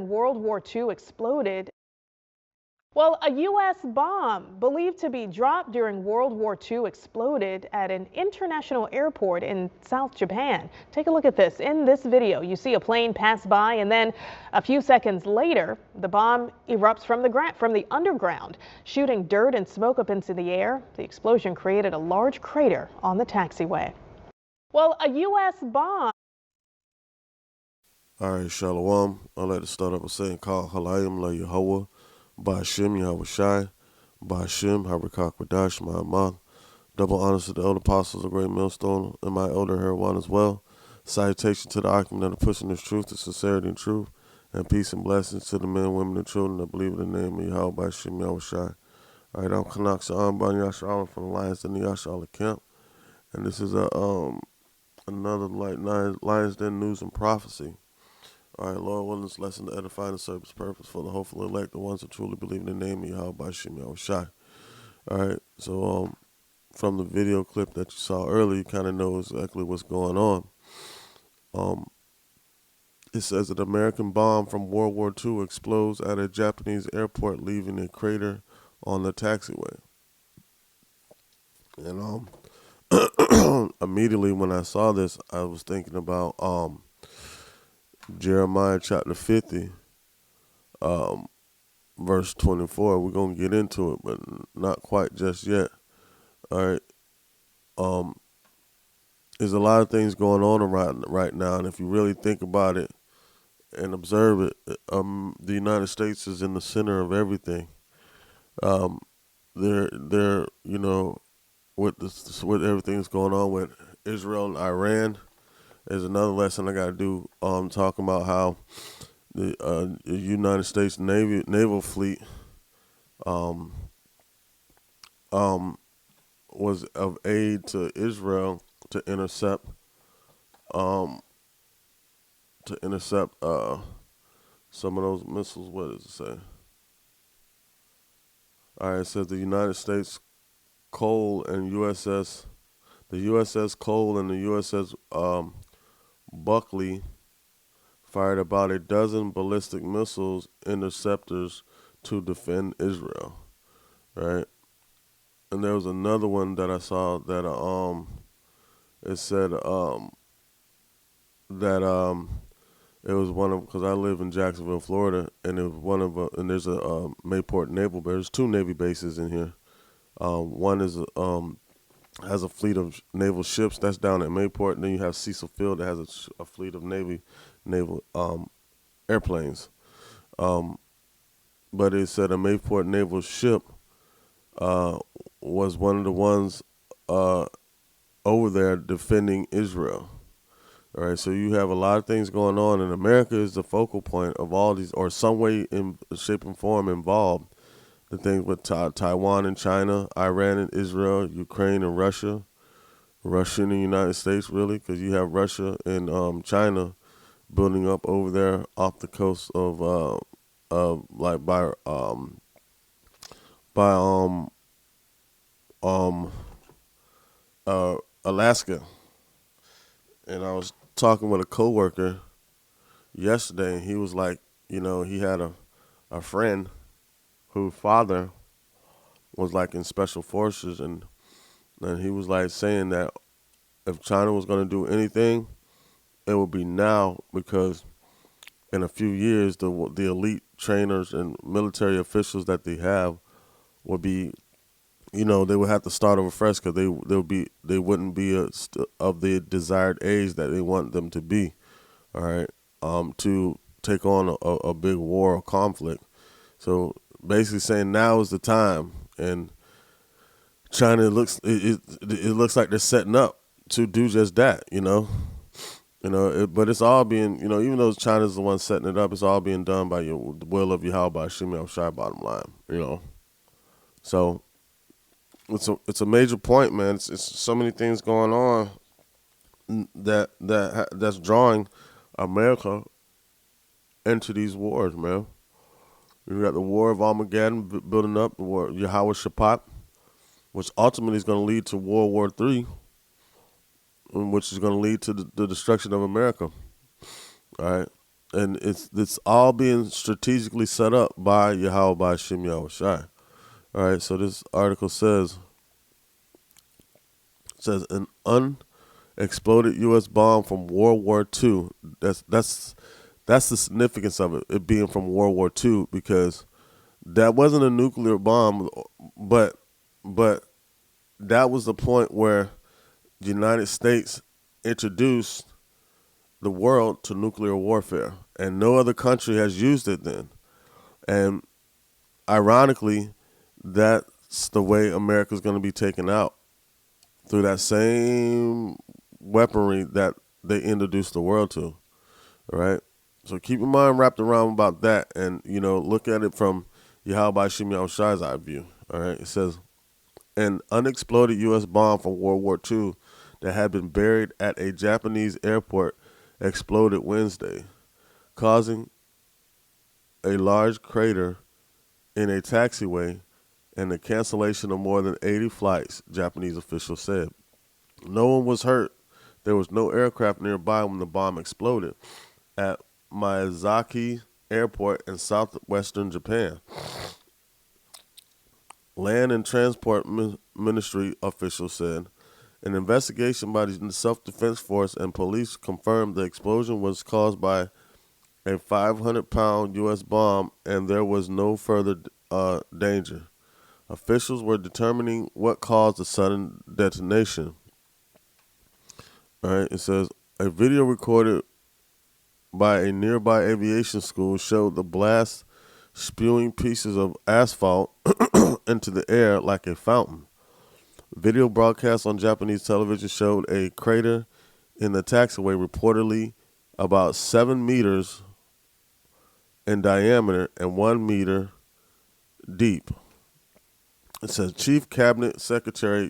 during World War II exploded. Well, a U.S. bomb believed to be dropped during World War II exploded at an international airport in South Japan. Take a look at this. In this video, you see a plane pass by, and then a few seconds later, the bomb erupts from the underground, shooting dirt and smoke up into the air. The explosion created a large crater on the taxiway. Well, a U.S. bomb. All right, Shalom. I'd like to start off with saying, Call Halayim La Yehovah, Ba'Shem Yahweh Shai, Ba'Shem Harakak Wadash Ma'amah. Double honors to the elder apostles of Great Millstone and my elder Herwan as well. Salutation to the occupant that are pushing this truth, the sincerity and truth, and peace and blessings to the men, women, and children that believe in the name of Yahweh Ba'Shem Yahweh Shai. All right, I'm Kanak Sha'an Ban Yasha'an from the Lions Den Yasha'ala Camp, and this is another Lions Den News and Prophecy. All right, Lord willing, this lesson to edify and serve His purpose for the hopeful elect, the ones that truly believe in the name of Yahweh Ba'Shem Yahweh Shai. All right, so from the video clip that you saw earlier, you kind of know exactly what's going on. It says an American bomb from World War II explodes at a Japanese airport, leaving a crater on the taxiway. And immediately when I saw this, I was thinking about Jeremiah chapter 50, verse 24. We're going to get into it, but not quite just yet. All right. There's a lot of things going on right now, and if you really think about it and observe it, the United States is in the center of everything. They're with everything that's going on with Israel and Iran. There's another lesson I got to do, talking about how the United States naval fleet was of aid to Israel to intercept some of those missiles. What does it say? All right, it says the United States Cole and the USS Cole and the USS Buckley fired about a dozen ballistic missiles interceptors to defend Israel, right? And there was another one that I saw that it said that it was one of, because I live in Jacksonville, Florida, and it was one of and there's a Mayport naval base. There's 2 Navy bases in here. One is has a fleet of naval ships that's down at Mayport, and then you have Cecil Field that has a fleet of naval airplanes. But it said a Mayport naval ship was one of the ones over there defending Israel. All right, so you have a lot of things going on, and America is the focal point of all these, or some way, in shape and form, involved. The things with Taiwan and China, Iran and Israel, Ukraine and Russia, Russia and the United States, really, because you have Russia and China building up over there off the coast of Alaska. And I was talking with a coworker yesterday, and he was like, he had a friend whose father was like in special forces, and he was like saying that if China was going to do anything, it would be now, because in a few years the elite trainers and military officials that they have would be, they would have to start over fresh, because they wouldn't be of the desired age that they want them to be. All right, to take on a big war or conflict. So basically saying now is the time, and China looks like they're setting up to do just that, but it's all being, even though China's the one setting it up, it's all being done by the will of Yahweh Ba'Shem Yahweh Shai, bottom line, So it's a major point, man. It's so many things going on that's drawing America into these wars, man. You got the War of Armageddon building up, the War of Yahweh Shaphat, which ultimately is going to lead to World War III, which is going to lead to the destruction of America. All right. and it's all being strategically set up by Yahweh by Shem Yahweh Shai. All right, so this article says an unexploded U.S. bomb from World War II. That's the significance of it being from World War II, because that wasn't a nuclear bomb, but but that was the point where the United States introduced the world to nuclear warfare, and no other country has used it then. And ironically, that's the way America's going to be taken out, through that same weaponry that they introduced the world to. All right. So keep your mind wrapped around about that, and look at it from Yahweh Shem Yahweh Shai's eye view. All right. It says an unexploded U.S. bomb from World War II that had been buried at a Japanese airport exploded Wednesday, causing a large crater in a taxiway and the cancellation of more than 80 flights, Japanese officials said. No one was hurt. There was no aircraft nearby when the bomb exploded at Miyazaki Airport in southwestern Japan. Land and Transport Ministry officials said. An investigation by the Self-Defense Force and police confirmed the explosion was caused by a 500-pound U.S. bomb, and there was no further danger. Officials were determining what caused the sudden detonation. All right, it says a video recorded by a nearby aviation school showed the blast spewing pieces of asphalt into the air like a fountain. Video broadcast on Japanese television showed a crater in the taxiway, reportedly about 7 meters in diameter and 1 meter deep. It says Chief Cabinet Secretary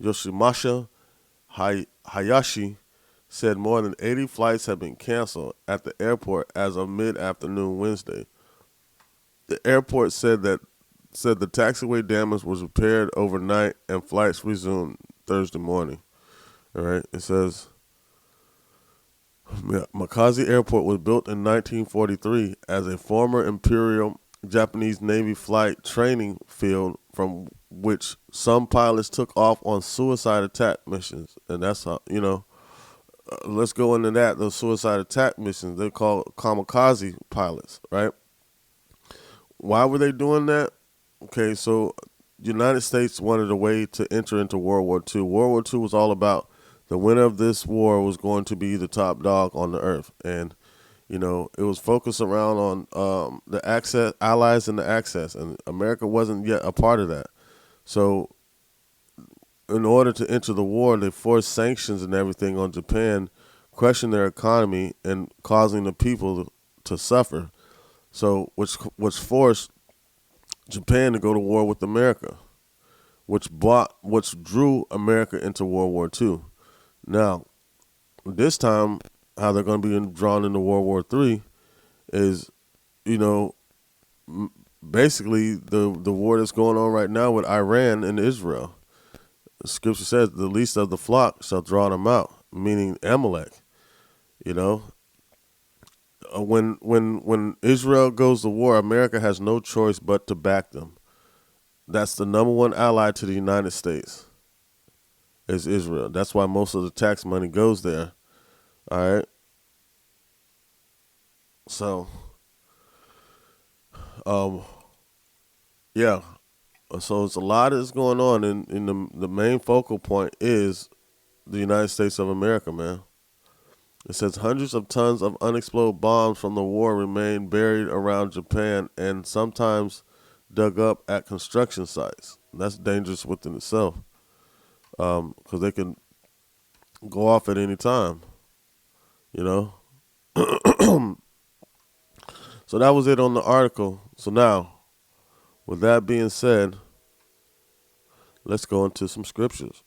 Yoshimasa Hayashi said more than 80 flights have been canceled at the airport as of mid-afternoon Wednesday. The airport said the taxiway damage was repaired overnight and flights resumed Thursday morning. All right, it says Makazi Airport was built in 1943 as a former Imperial Japanese Navy flight training field from which some pilots took off on suicide attack missions. And that's how, let's go into that. Those suicide attack missions, they're called kamikaze pilots, right? Why were they doing that? Okay, so the United States wanted a way to enter into World War II. World War II was all about the winner of this war was going to be the top dog on the earth. And, it was focused around on the Axis, allies and the Axis. And America wasn't yet a part of that. So in order to enter the war, they forced sanctions and everything on Japan, crushing their economy and causing the people to suffer. So which forced Japan to go to war with America, which drew America into World War II. Now, this time, how they're going to be drawn into World War III is, basically the war that's going on right now with Iran and Israel. The scripture says, the least of the flock shall draw them out, meaning Amalek. When Israel goes to war, America has no choice but to back them. That's the number one ally to the United States, is Israel. That's why most of the tax money goes there. All right. So, yeah. So it's a lot that's going on, and the main focal point is the United States of America, man. It says hundreds of tons of unexploded bombs from the war remain buried around Japan and sometimes dug up at construction sites. That's dangerous within itself, because they can go off at any time, So that was it on the article. So now, with that being said, let's go into some scriptures.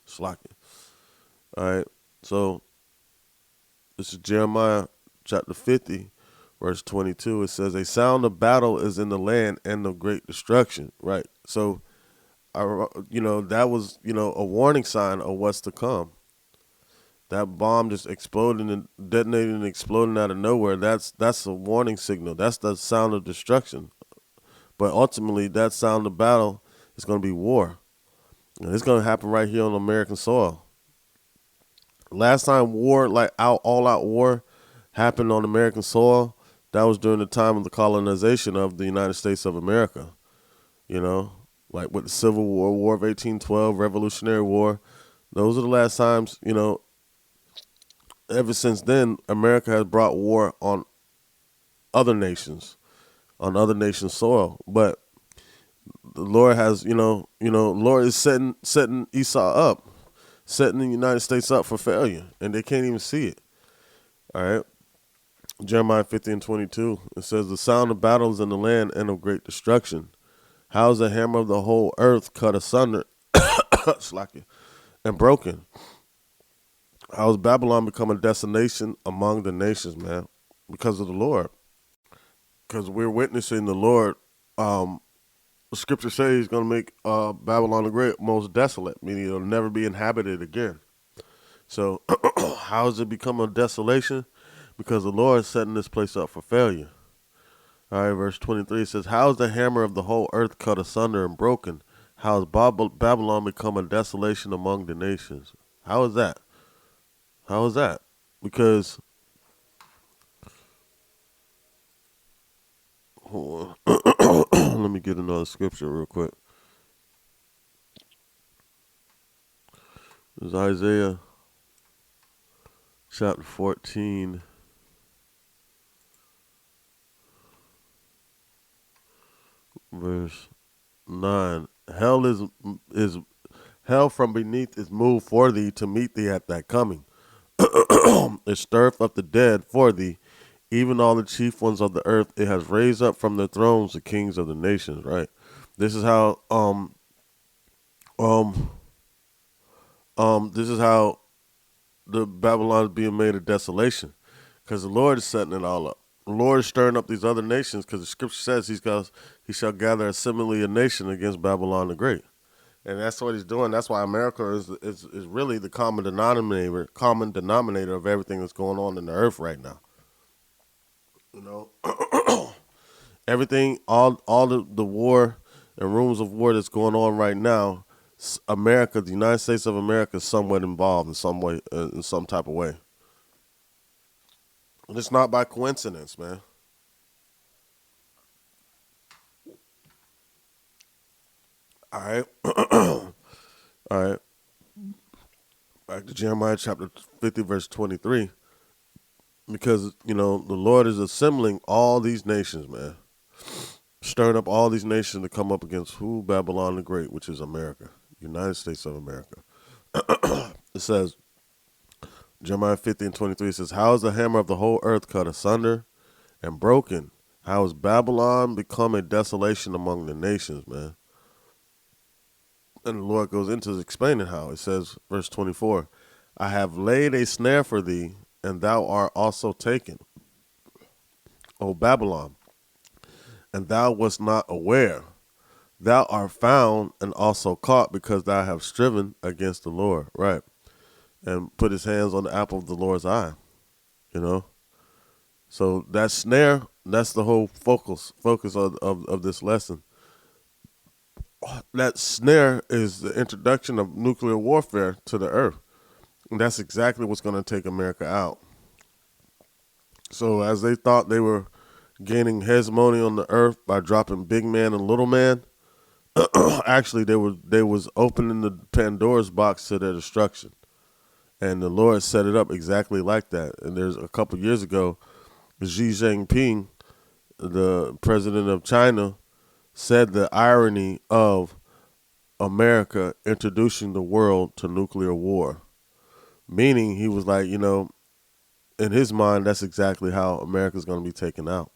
Slacking. All right. So this is Jeremiah chapter 50, verse 22. It says, a sound of battle is in the land and of great destruction. Right. So, that was, a warning sign of what's to come. That bomb just exploding and detonating and exploding out of nowhere. That's a warning signal. That's the sound of destruction. But ultimately, that sound of battle is going to be war. And it's going to happen right here on American soil. Last time war, like all out war, happened on American soil, that was during the time of the colonization of the United States of America. You know, like with the Civil War, War of 1812, Revolutionary War. Those are the last times, ever since then, America has brought war other nations, on other nations' soil. But the Lord has, Lord is setting Esau up, setting the United States up for failure, and they can't even see it. All right. Jeremiah 50:22. It says, "The sound of battles in the land and of great destruction. How is the hammer of the whole earth cut asunder and broken? How has Babylon become a desolation among the nations, man? Because of the Lord. Because we're witnessing the Lord. The scripture says he's going to make Babylon the Great most desolate, meaning it'll never be inhabited again. So how has it become a desolation? Because the Lord is setting this place up for failure. All right, verse 23 says, "How is the hammer of the whole earth cut asunder and broken? How has Babylon become a desolation among the nations?" How is that? How is that? Because, hold on. Let me get another scripture real quick. It's Isaiah chapter 14. Verse 9. Hell from beneath is moved for thee to meet thee at thy coming. It stirreth up the dead for thee, even all the chief ones of the earth. It has raised up from their thrones the kings of the nations. Right. This is how this is how the Babylon is being made a desolation, because the Lord is setting it all up. The Lord is stirring up these other nations, because the scripture says he shall gather assembly a nation against Babylon the Great. And that's what he's doing. That's why America is really the common denominator of everything that's going on in the earth right now. You know, everything, all the war and rumors of war that's going on right now, America, the United States of America, is somewhat involved in some way, in some type of way. And it's not by coincidence, man. All right. All right. Back to Jeremiah chapter 50, verse 23. Because, the Lord is assembling all these nations, man. Stirring up all these nations to come up against who? Babylon the Great, which is America. United States of America. It says, Jeremiah 50:23 says, "How is the hammer of the whole earth cut asunder and broken? How has Babylon become a desolation among the nations," man? And the Lord goes into explaining how. It says, verse 24, "I have laid a snare for thee, and thou art also taken, O Babylon, and thou wast not aware. Thou art found and also caught, because thou hast striven against the Lord," right? And put his hands on the apple of the Lord's eye, you know? So that snare, that's the whole focus of this lesson. That snare is the introduction of nuclear warfare to the earth. And that's exactly what's going to take America out. So as they thought they were gaining hegemony on the earth by dropping big man and little man, actually they was opening the Pandora's box to their destruction. And the Lord set it up exactly like that. And there's a couple years ago, Xi Jinping, the president of China, said the irony of America introducing the world to nuclear war. Meaning he was like, in his mind, that's exactly how America's going to be taken out.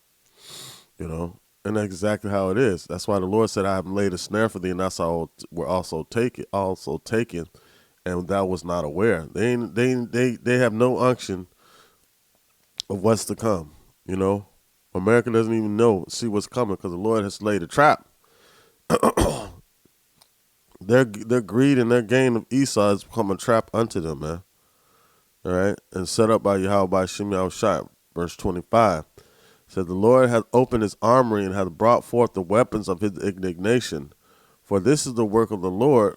And that's exactly how it is. That's why the Lord said, "I have laid a snare for thee, and that's how we're also taken, and thou was not aware." They have no unction of what's to come. America doesn't even see what's coming, because the Lord has laid a trap. Their greed and their gain of Esau has become a trap unto them, man. All right, and set up by Yahweh by Shem Yahushai. Verse 25 said, "The Lord hath opened his armory and hath brought forth the weapons of his indignation. For this is the work of the Lord,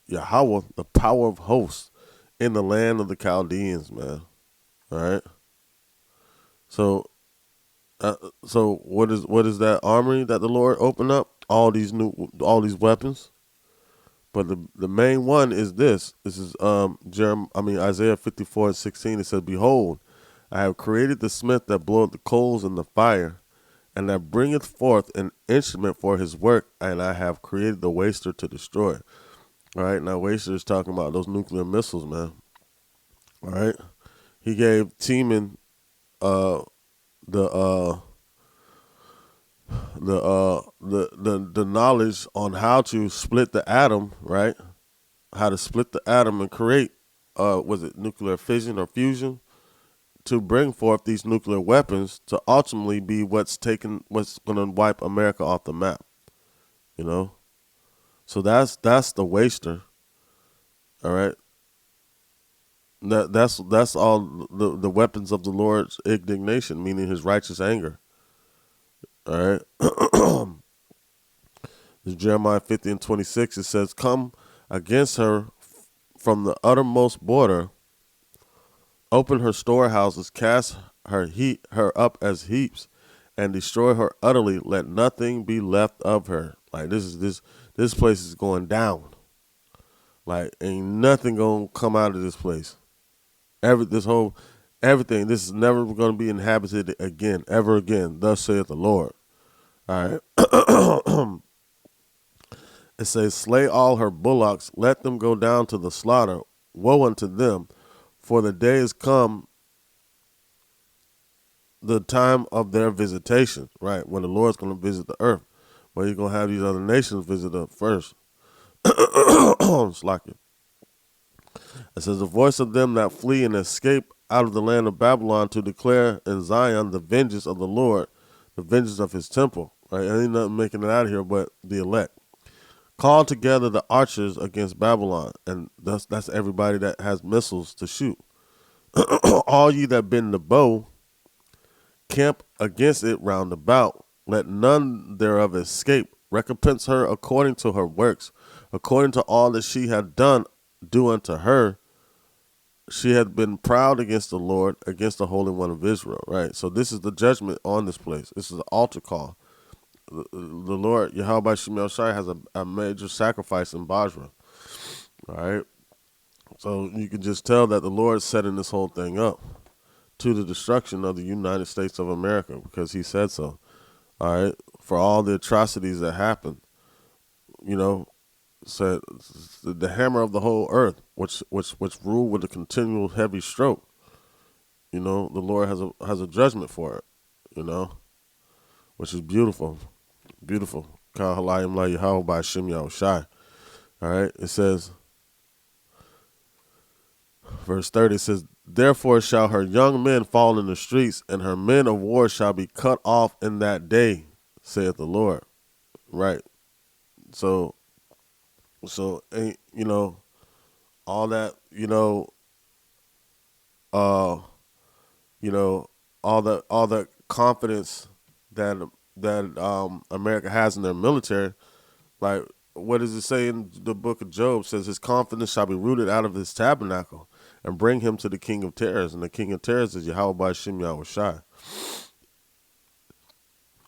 Yahweh, the power of hosts, in the land of the Chaldeans," man. All right. So, what is that armory that the Lord opened up? All these weapons. But the main one is this. This is Isaiah 54:16. It says, "Behold, I have created the smith that bloweth the coals in the fire, and that bringeth forth an instrument for his work, and I have created the waster to destroy." All right, now waster is talking about those nuclear missiles, man. All right, he gave Teeman the knowledge on how to split the atom, right? How to split the atom and create was it nuclear fission or fusion, to bring forth these nuclear weapons to ultimately be what's going to wipe America off the map. You know, so that's the waster. All right, that's all the weapons of the Lord's indignation, meaning his righteous anger. All right. This Jeremiah 50:26. It says, "Come against her from the uttermost border, open her storehouses, cast her up as heaps, and destroy her utterly. Let nothing be left of her." Like this place is going down. Like ain't nothing gonna come out of this place. Everything. This is never gonna be inhabited again, ever again. Thus saith the Lord. All right. It says, "Slay all her bullocks, let them go down to the slaughter. Woe unto them, for the day is come, the time of their visitation," right? When the Lord's going to visit the earth. But he's going to have these other nations visit us first. It's like it. It says, "The voice of them that flee and escape out of the land of Babylon, to declare in Zion the vengeance of the Lord, the vengeance of his temple." Right? Ain't nothing making it out of here but the elect. "Call together the archers against Babylon," and that's everybody that has missiles to shoot. "All ye that bend the bow, camp against it round about. Let none thereof escape. Recompense her according to her works, according to all that she had done, do unto her. She had been proud against the Lord, against the Holy One of Israel." Right? So this is the judgment on this place. This is an altar call. The Lord, Yahweh Shemel Shai, has a major sacrifice in Basra. All right. So you can just tell that the Lord's setting this whole thing up to the destruction of the United States of America, because he said so. All right. For all the atrocities that happened, you know, said the hammer of the whole earth, which ruled with a continual heavy stroke. You know, the Lord has a judgment for it, you know, which is beautiful. Beautiful. Kal halayim la Yahweh by Shem Yahushai. All right. It says, verse 30 says, "Therefore shall her young men fall in the streets, and her men of war shall be cut off in that day, saith the Lord." Right. So ain't, you know, all that, uh, all that confidence that America has in their military. Like, what does it say in the book of Job? It says, "His confidence shall be rooted out of his tabernacle, and bring him to the king of terrors." And the king of terrors is Yahweh by Shem Yahushai.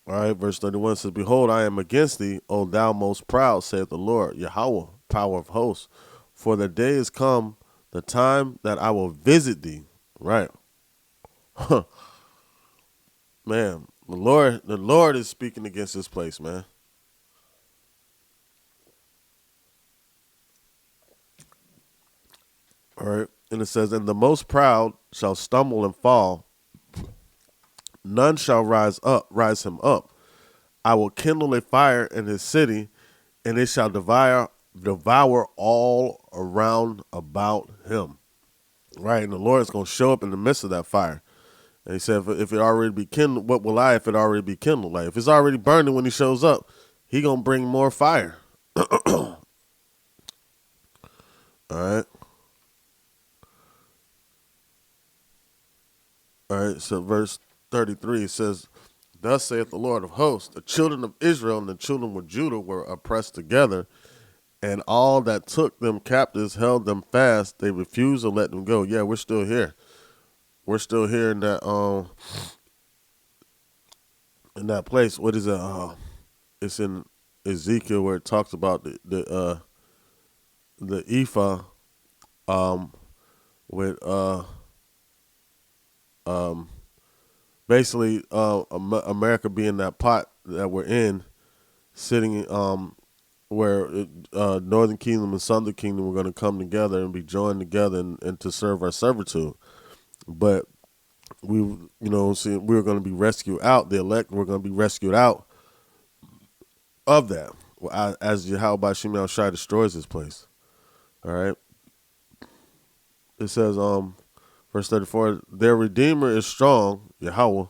All right, verse 31 says, "Behold, I am against thee, O thou most proud, saith the Lord, Yahweh, power of hosts. For the day is come, the time that I will visit thee." Right. Man, the Lord is speaking against this place, man. All right. And it says, "And the most proud shall stumble and fall. None shall rise him up. I will kindle a fire in his city, and it shall devour all around about him." Right. And the Lord is going to show up in the midst of that fire. And he said, if it already be kindled, what will I if it already be kindled? Like, if it's already burning when he shows up, he going to bring more fire. All right. All right, so verse 33 says, "Thus saith the Lord of hosts, the children of Israel and the children of Judah were oppressed together, and all that took them captives held them fast. They refused to let them go." Yeah, we're still here. We're still here in that place. What is it? It's in Ezekiel where it talks about the ephah with um basically America being that pot that we're in, sitting where Northern Kingdom and Southern Kingdom were going to come together and be joined together and to serve our servitude. But we were going to be rescued out. The elect were going to be rescued out of that as Yahweh Shemel Shai destroys this place. All right. It says, verse 34, "Their Redeemer is strong, Yahweh,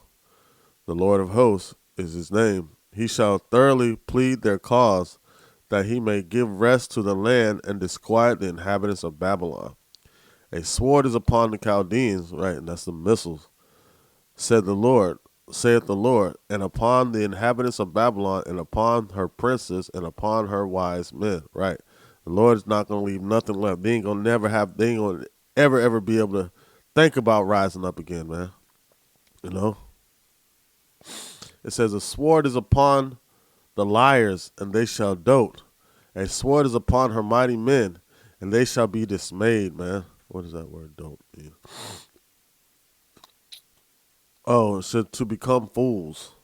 the Lord of hosts is his name. He shall thoroughly plead their cause, that he may give rest to the land and disquiet the inhabitants of Babylon. A sword is upon the Chaldeans," right, and that's the missiles, saith the Lord, "and upon the inhabitants of Babylon, and upon her princes, and upon her wise men." Right. The Lord is not going to leave nothing left. They ain't going to ever be able to think about rising up again, man. You know? It says, "A sword is upon the liars, and they shall dote. A sword is upon her mighty men, and they shall be dismayed," man. What does that word dote mean? Oh, it said to become fools,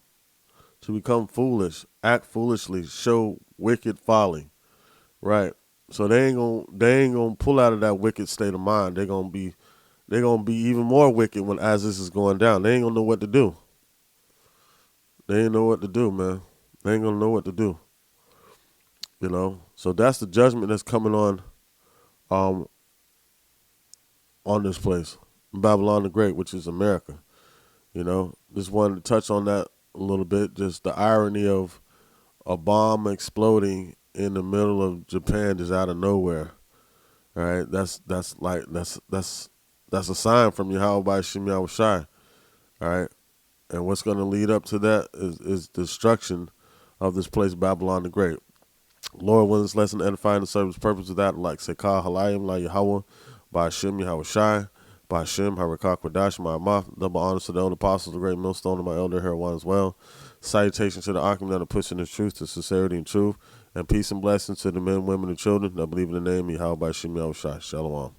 to become foolish, act foolishly, show wicked folly. Right. So they ain't gonna pull out of that wicked state of mind. They're gonna be even more wicked as this is going down. They ain't gonna know what to do. They ain't know what to do, man. They ain't gonna know what to do. So that's the judgment that's coming um on this place, Babylon the Great, which is America. Just wanted to touch on that a little bit. Just the irony of a bomb exploding in the middle of Japan just out of nowhere. All right, that's a sign from Yahweh by Shem Yahweh Shai. All right, and what's going to lead up to that is destruction of this place, Babylon the Great. Lord, when this lesson edifying the service purpose of that, like Sekah Halayim La Yahweh, by Hashem Yahweh Shai, by Hashem Harakah Kwadash, my mouth, double honors to the elder apostles, the great millstone, and my elder here one as well. Salutation to the Akim that are pushing the truth to sincerity and truth, and peace and blessings to the men, women, and children that believe in the name of Yahweh by Hashem Yahweh Shai. Shalom.